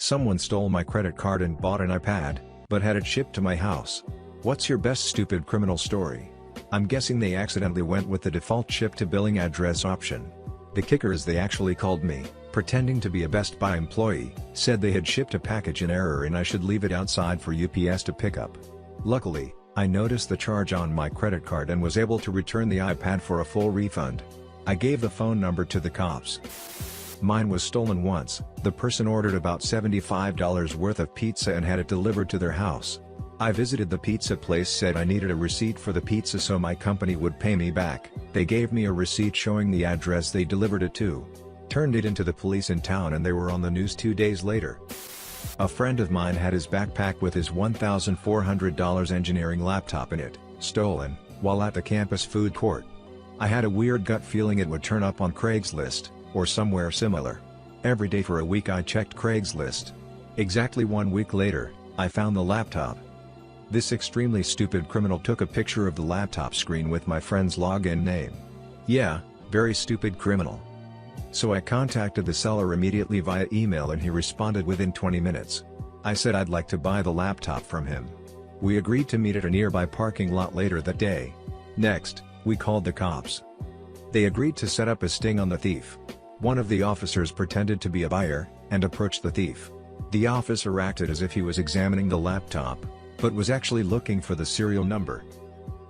Someone stole my credit card and bought an iPad, but had it shipped to my house. What's your best stupid criminal story? I'm guessing they accidentally went with the default ship to billing address option. The kicker is they actually called me, pretending to be a Best Buy employee, said they had shipped a package in error and I should leave it outside for UPS to pick up. Luckily, I noticed the charge on my credit card and was able to return the iPad for a full refund. I gave the phone number to the cops. Mine was stolen once. The person ordered about $75 worth of pizza and had it delivered to their house. I visited the pizza place, said I needed a receipt for the pizza so my company would pay me back. They gave me a receipt showing the address they delivered it to. Turned it into the police in town and they were on the news 2 days later. A friend of mine had his backpack with his $1,400 engineering laptop in it, stolen, while at the campus food court. I had a weird gut feeling it would turn up on Craigslist, or somewhere similar. Every day for a week I checked Craigslist. Exactly 1 week later, I found the laptop. This extremely stupid criminal took a picture of the laptop screen with my friend's login name. Yeah, very stupid criminal. So I contacted the seller immediately via email and he responded within 20 minutes. I said I'd like to buy the laptop from him. We agreed to meet at a nearby parking lot later that day. Next, we called the cops. They agreed to set up a sting on the thief. One of the officers pretended to be a buyer, and approached the thief. The officer acted as if he was examining the laptop, but was actually looking for the serial number.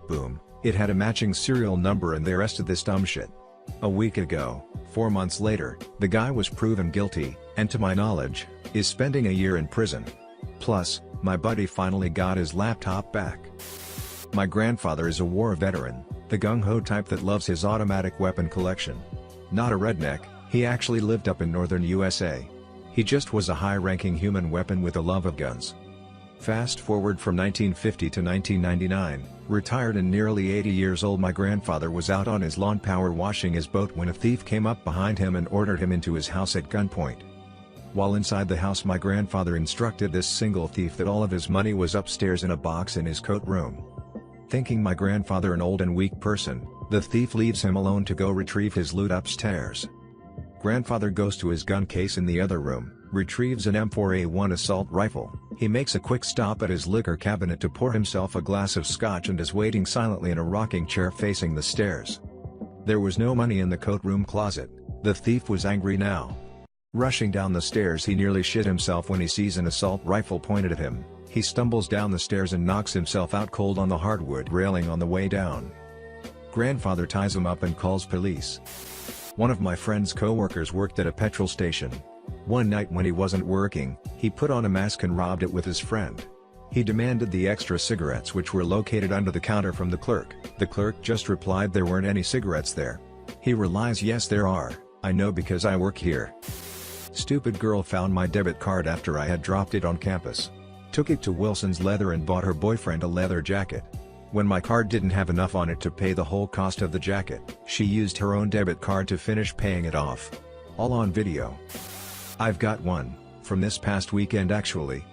Boom, it had a matching serial number and they arrested this dumb shit. A week ago, 4 months later, the guy was proven guilty, and to my knowledge, is spending a year in prison. Plus, my buddy finally got his laptop back. My grandfather is a war veteran, the gung-ho type that loves his automatic weapon collection. Not a redneck, he actually lived up in northern USA. He just was a high-ranking human weapon with a love of guns. Fast forward from 1950 to 1999, retired and nearly 80 years old, my grandfather was out on his lawn power washing his boat when a thief came up behind him and ordered him into his house at gunpoint. While inside the house, my grandfather instructed this single thief that all of his money was upstairs in a box in his coat room. Thinking my grandfather an old and weak person, the thief leaves him alone to go retrieve his loot upstairs. Grandfather goes to his gun case in the other room, retrieves an M4A1 assault rifle. He makes a quick stop at his liquor cabinet to pour himself a glass of scotch and is waiting silently in a rocking chair facing the stairs. There was no money in the coat room closet. The thief was angry now. Rushing down the stairs, he nearly shit himself when he sees an assault rifle pointed at him. He stumbles down the stairs and knocks himself out cold on the hardwood railing on the way down. Grandfather ties him up and calls police. One of my friend's co-workers worked at a petrol station. One night when he wasn't working, he put on a mask and robbed it with his friend. He demanded the extra cigarettes, which were located under the counter, from the clerk. The clerk just replied there weren't any cigarettes there. He realized, yes there are, I know because I work here. Stupid girl found my debit card after I had dropped it on campus. Took it to Wilson's Leather and bought her boyfriend a leather jacket. When my card didn't have enough on it to pay the whole cost of the jacket, she used her own debit card to finish paying it off. All on video. I've got one, from this past weekend actually.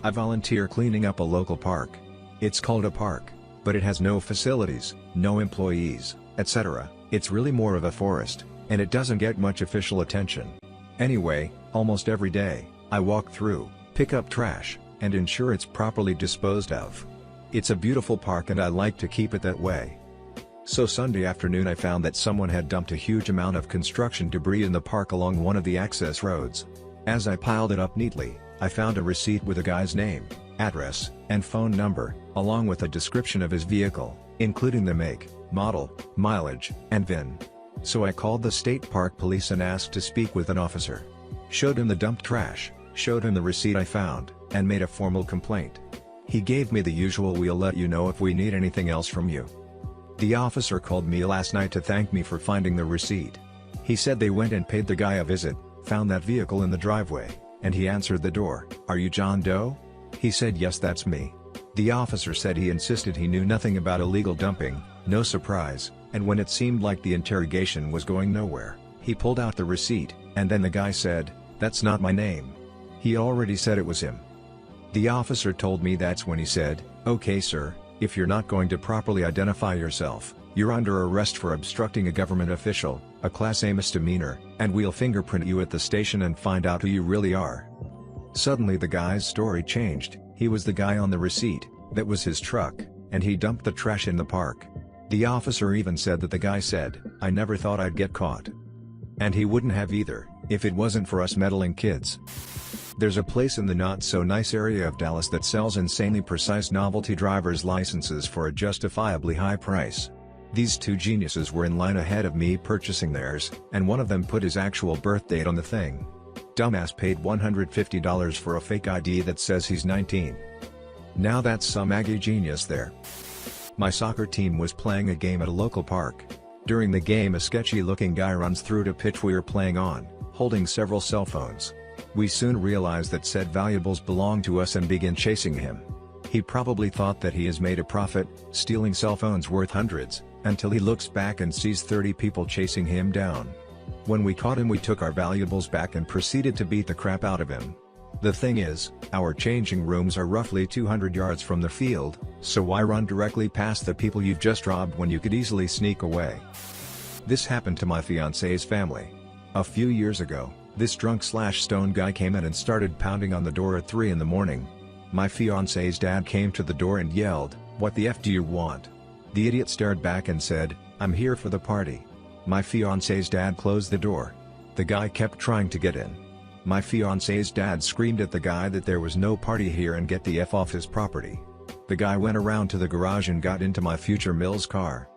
I volunteer cleaning up a local park. It's called a park, but it has no facilities, no employees, etc. It's really more of a forest, and it doesn't get much official attention. Anyway, almost every day, I walk through, pick up trash, and ensure it's properly disposed of. It's a beautiful park and I like to keep it that way. So Sunday afternoon I found that someone had dumped a huge amount of construction debris in the park along one of the access roads. As I piled it up neatly, I found a receipt with a guy's name, address, and phone number, along with a description of his vehicle, including the make, model, mileage, and VIN. So I called the state park police and asked to speak with an officer. Showed him the dumped trash, showed him the receipt I found, and made a formal complaint. He gave me the usual "we'll let you know if we need anything else from you." The officer called me last night to thank me for finding the receipt. He said they went and paid the guy a visit, found that vehicle in the driveway, and he answered the door. "Are you John Doe?" He said, "Yes, that's me." The officer said he insisted he knew nothing about illegal dumping, no surprise, and when it seemed like the interrogation was going nowhere, he pulled out the receipt, and then the guy said, "That's not my name." He already said it was him. The officer told me that's when he said, "Okay sir, if you're not going to properly identify yourself, you're under arrest for obstructing a government official, a Class A misdemeanor, and we'll fingerprint you at the station and find out who you really are." Suddenly the guy's story changed. He was the guy on the receipt, that was his truck, and he dumped the trash in the park. The officer even said that the guy said, "I never thought I'd get caught." And he wouldn't have either, if it wasn't for us meddling kids. There's a place in the not-so-nice area of Dallas that sells insanely precise novelty driver's licenses for a justifiably high price. These two geniuses were in line ahead of me purchasing theirs, and one of them put his actual birth date on the thing. Dumbass paid $150 for a fake ID that says he's 19. Now that's some Aggie genius there. My soccer team was playing a game at a local park. During the game, a sketchy-looking guy runs through to pitch we were playing on, holding several cell phones. We soon realized that said valuables belonged to us and began chasing him. He probably thought that he has made a profit, stealing cell phones worth hundreds, until he looks back and sees 30 people chasing him down. When we caught him, we took our valuables back and proceeded to beat the crap out of him. The thing is, our changing rooms are roughly 200 yards from the field, so why run directly past the people you've just robbed when you could easily sneak away? This happened to my fiance's family. A few years ago, this drunk/stoned guy came in and started pounding on the door at 3 in the morning. My fiance's dad came to the door and yelled, "What the F do you want?" The idiot stared back and said, "I'm here for the party." My fiance's dad closed the door. The guy kept trying to get in. My fiance's dad screamed at the guy that there was no party here and get the F off his property. The guy went around to the garage and got into my future Mill's car.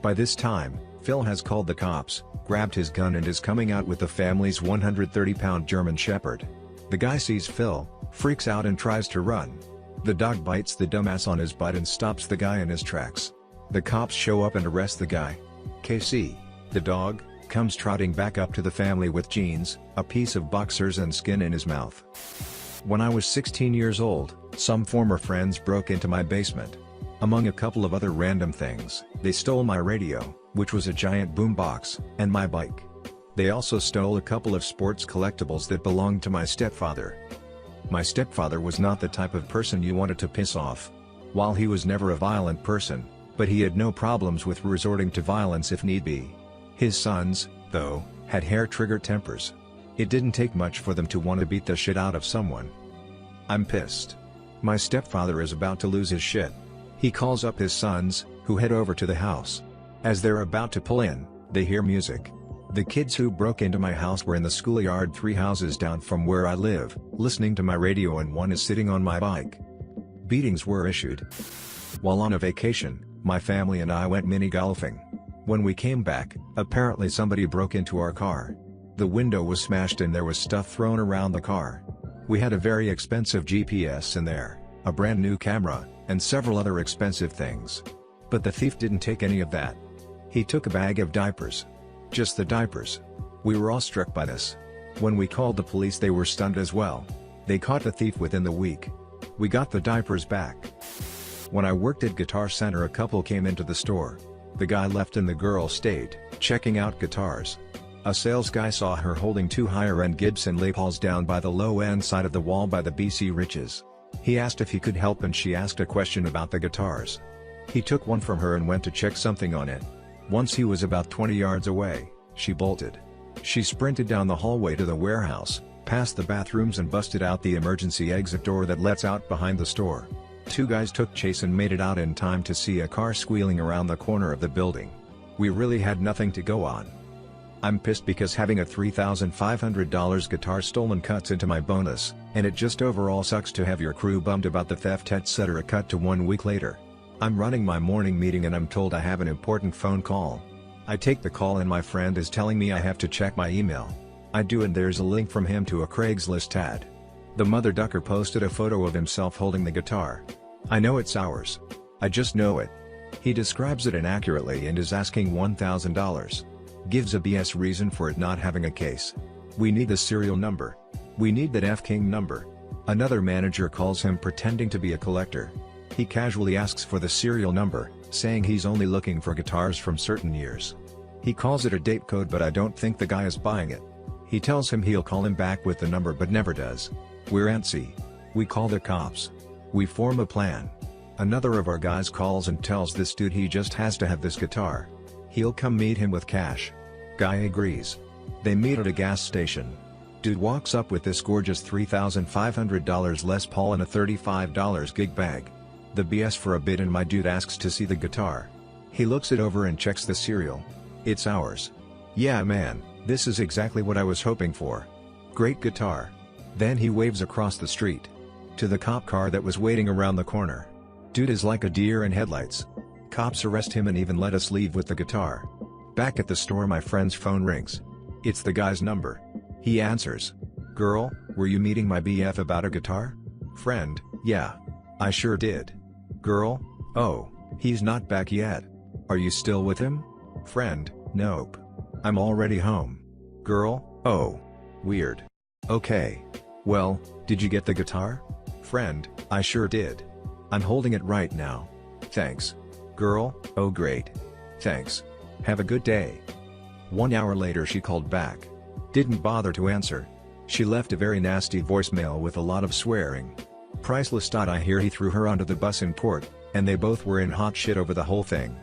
By this time, Phil has called the cops, grabbed his gun and is coming out with the family's 130-pound German Shepherd. The guy sees Phil, freaks out and tries to run. The dog bites the dumbass on his butt and stops the guy in his tracks. The cops show up and arrest the guy. Casey, the dog, comes trotting back up to the family with jeans, a piece of boxers and skin in his mouth. When I was 16 years old, some former friends broke into my basement. Among a couple of other random things, they stole my radio, which was a giant boombox, and my bike. They also stole a couple of sports collectibles that belonged to my stepfather. My stepfather was not the type of person you wanted to piss off. While he was never a violent person, but he had no problems with resorting to violence if need be. His sons, though, had hair-trigger tempers. It didn't take much for them to want to beat the shit out of someone. I'm pissed. My stepfather is about to lose his shit. He calls up his sons, who head over to the house. As they're about to pull in, they hear music. The kids who broke into my house were in the schoolyard 3 houses down from where I live, listening to my radio, and one is sitting on my bike. Beatings were issued. While on a vacation, my family and I went mini-golfing. When we came back, apparently somebody broke into our car. The window was smashed and there was stuff thrown around the car. We had a very expensive GPS in there, a brand new camera, and several other expensive things. But the thief didn't take any of that. He took a bag of diapers. Just the diapers. We were all struck by this. When we called the police, they were stunned as well. They caught the thief within the week. We got the diapers back. When I worked at Guitar Center, a couple came into the store. The guy left and the girl stayed, checking out guitars. A sales guy saw her holding 2 higher-end Gibson Les Pauls down by the low-end side of the wall by the BC Riches. He asked if he could help and she asked a question about the guitars. He took one from her and went to check something on it. Once he was about 20 yards away, she bolted. She sprinted down the hallway to the warehouse, past the bathrooms and busted out the emergency exit door that lets out behind the store. 2 guys took chase and made it out in time to see a car squealing around the corner of the building. We really had nothing to go on. I'm pissed because having a $3,500 guitar stolen cuts into my bonus, and it just overall sucks to have your crew bummed about the theft, etc. Cut to 1 week later. I'm running my morning meeting and I'm told I have an important phone call. I take the call and my friend is telling me I have to check my email. I do, and there's a link from him to a Craigslist ad. The mother ducker posted a photo of himself holding the guitar. I know it's ours. I just know it. He describes it inaccurately and is asking $1,000. Gives a BS reason for it not having a case. We need the serial number. We need that F-King number. Another manager calls him pretending to be a collector. He casually asks for the serial number, saying he's only looking for guitars from certain years. He calls it a date code, but I don't think the guy is buying it. He tells him he'll call him back with the number but never does. We're antsy. We call the cops. We form a plan. Another of our guys calls and tells this dude he just has to have this guitar. He'll come meet him with cash. Guy agrees. They meet at a gas station. Dude walks up with this gorgeous $3,500 Les Paul and a $35 gig bag. The BS for a bit and my dude asks to see the guitar. He looks it over and checks the serial. It's ours. Yeah man, this is exactly what I was hoping for. Great guitar. Then he waves across the street to the cop car that was waiting around the corner. Dude is like a deer in headlights. Cops arrest him and even let us leave with the guitar. Back at the store my friend's phone rings. It's the guy's number. He answers. Girl, were you meeting my BF about a guitar? Friend, yeah. I sure did. Girl, oh, he's not back yet. Are you still with him? Friend, nope. I'm already home. Girl, oh. Weird. Okay. Well, did you get the guitar? Friend, I sure did. I'm holding it right now. Thanks. Girl, oh great. Thanks. Have a good day. 1 hour later she called back. Didn't bother to answer. She left a very nasty voicemail with a lot of swearing. Priceless. I hear he threw her onto the bus in port, and they both were in hot shit over the whole thing.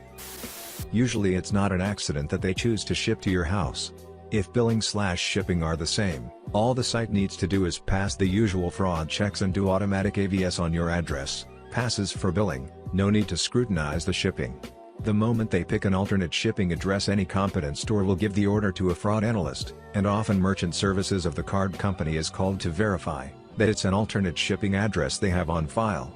Usually it's not an accident that they choose to ship to your house. If billing/shipping are the same, all the site needs to do is pass the usual fraud checks and do automatic AVS on your address. Passes for billing, no need to scrutinize the shipping. The moment they pick an alternate shipping address, any competent store will give the order to a fraud analyst, and often merchant services of the card company is called to verify that it's an alternate shipping address they have on file.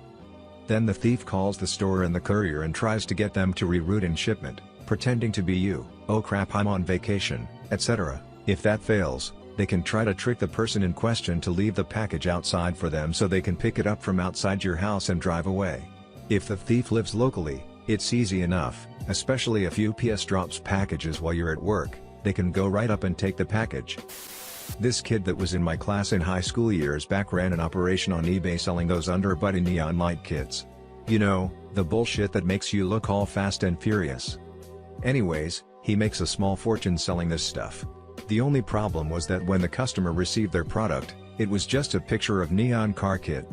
Then the thief calls the store and the courier and tries to get them to reroute in shipment, pretending to be you. Oh crap, I'm on vacation, etc. If that fails, they can try to trick the person in question to leave the package outside for them so they can pick it up from outside your house and drive away. If the thief lives locally, it's easy enough, especially if UPS drops packages while you're at work, they can go right up and take the package. This kid that was in my class in high school years back ran an operation on eBay selling those underbody neon light kits. You know, the bullshit that makes you look all fast and furious. Anyways, he makes a small fortune selling this stuff. The only problem was that when the customer received their product, it was just a picture of neon car kit.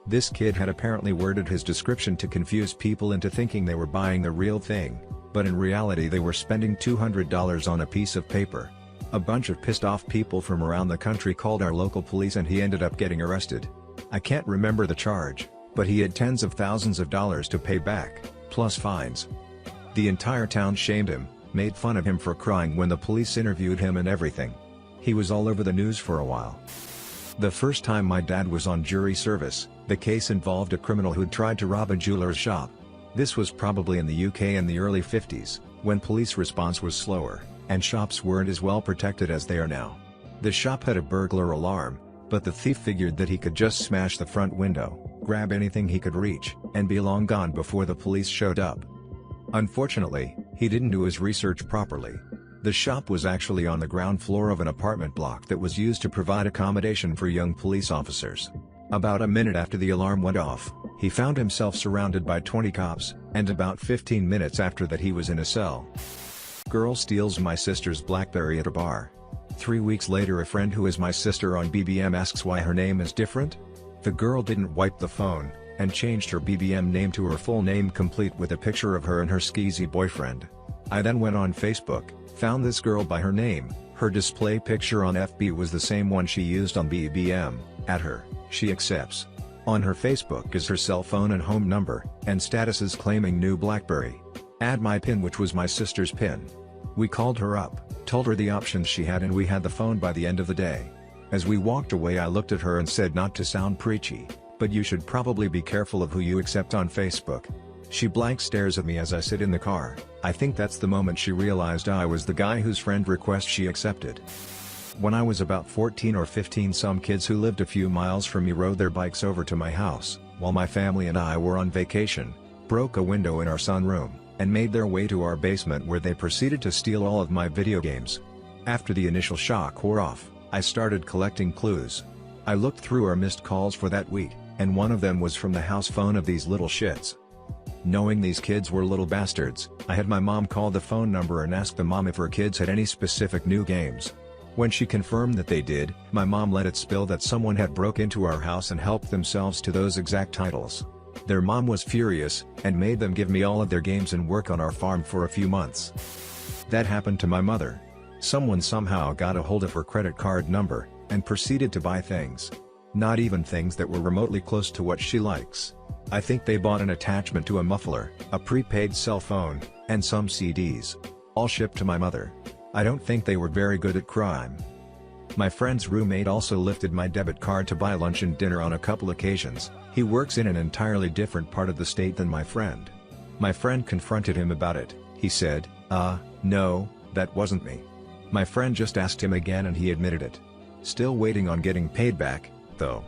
This kid had apparently worded his description to confuse people into thinking they were buying the real thing, but in reality they were spending $200 on a piece of paper. A bunch of pissed off people from around the country called our local police and he ended up getting arrested. I can't remember the charge, but he had tens of thousands of dollars to pay back, plus fines. The entire town shamed him, made fun of him for crying when the police interviewed him and everything. He was all over the news for a while. The first time my dad was on jury service, the case involved a criminal who'd tried to rob a jeweler's shop. This was probably in the UK in the early 50s, when police response was slower, and shops weren't as well protected as they are now. The shop had a burglar alarm, but the thief figured that he could just smash the front window, grab anything he could reach, and be long gone before the police showed up. Unfortunately, he didn't do his research properly. The shop was actually on the ground floor of an apartment block that was used to provide accommodation for young police officers. About a minute after the alarm went off, he found himself surrounded by 20 cops, and about 15 minutes after that he was in a cell. Girl steals my sister's BlackBerry at a bar. 3 weeks later a friend who is my sister on BBM asks why her name is different. The girl didn't wipe the phone, and changed her BBM name to her full name complete with a picture of her and her skeezy boyfriend. I then went on Facebook, found this girl by her name, her display picture on FB was the same one she used on BBM, add her, she accepts. On her Facebook is her cell phone and home number, and statuses claiming new BlackBerry. Add my PIN, which was my sister's PIN. We called her up, told her the options she had, and we had the phone by the end of the day. As we walked away I looked at her and said, not to sound preachy, but you should probably be careful of who you accept on Facebook. She blank stares at me as I sit in the car. I think that's the moment she realized I was the guy whose friend request she accepted. When I was about 14 or 15, some kids who lived a few miles from me rode their bikes over to my house, while my family and I were on vacation, broke a window in our sunroom, and made their way to our basement where they proceeded to steal all of my video games. After the initial shock wore off, I started collecting clues. I looked through our missed calls for that week, and one of them was from the house phone of these little shits. Knowing these kids were little bastards, I had my mom call the phone number and ask the mom if her kids had any specific new games. When she confirmed that they did, my mom let it spill that someone had broke into our house and helped themselves to those exact titles. Their mom was furious, and made them give me all of their games and work on our farm for a few months. That happened to my mother. Someone somehow got a hold of her credit card number, and proceeded to buy things. Not even things that were remotely close to what she likes. I think they bought an attachment to a muffler, a prepaid cell phone, and some CDs. All shipped to my mother. I don't think they were very good at crime. My friend's roommate also lifted my debit card to buy lunch and dinner on a couple occasions. He works in an entirely different part of the state than my friend. My friend confronted him about it. He said, no, that wasn't me. My friend just asked him again and he admitted it. Still waiting on getting paid back, though.